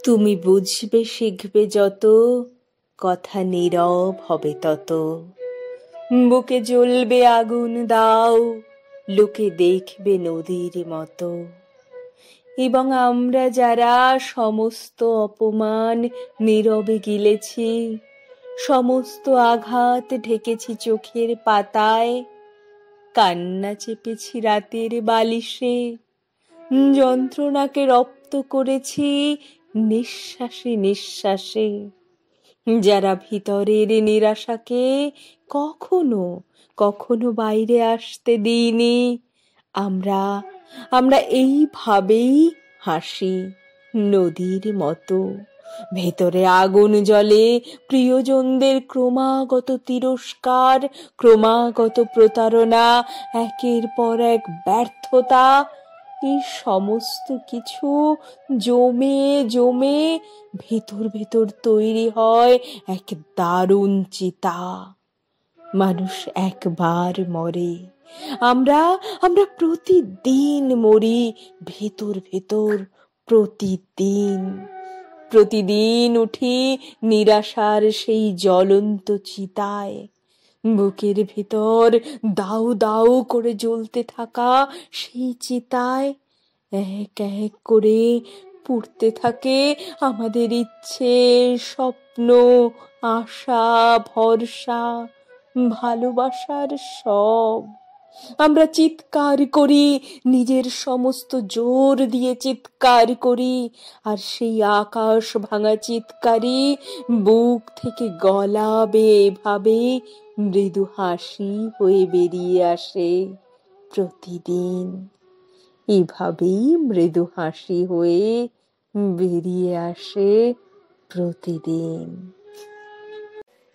তুমি বুঝবে শিখবে যত, কথা নীরব হবে তত। বুকে জ্বলবে আগুন দাও, লোকে দেখবে নদীর মতো। এবং আমরা যারা সমস্ত অপমান নীরবে গিলেছি, সমস্ত আঘাত ঢেকেছি চোখের পাতায়, কান্না চেপেছি রাতের বালিশে, যন্ত্রণাকে রপ্ত করেছি নিঃশ্বাসে নিঃশ্বাসে। যারা ভিতরের নিরাশাকে কখনো কখনো বাইরে আসতে দিইনি, আমরা আমরা এইভাবেই হাসি নদীর মতো। ভেতরে আগুন জ্বলে প্রিয়জনদের ক্রমাগত তিরস্কার, ক্রমাগত প্রতারণা, একের পর এক ব্যর্থতা। এই সমস্ত কিছু জমে জমে ভেতর ভেতর তৈরি হয় এক দারুণ চিতা। মানুষ একবার মরে, আমরা আমরা প্রতিদিন মরি ভেতর ভেতর, প্রতিদিন প্রতিদিন উঠি নিরাশার সেই জ্বলন্ত চিতায়। বুকের ভেতর দাউ দাউ করে জ্বলতে থাকা সেই চিতায় এক এক করে পুড়তে থাকে আমাদের ইচ্ছে, স্বপ্ন, আশা, ভরসা, ভালোবাসার সব। আমরা চিৎকার করি, নিজের সমস্ত জোর দিয়ে চিৎকার করি, আর সেই আকাশ ভাঙা চিৎকারই বুক থেকে গলা বেয়ে এভাবে মৃদু হাসি হয়ে বেরিয়ে আসে প্রতিদিন। এভাবেই মৃদু হাসি হয়ে বেরিয়ে আসে প্রতিদিন।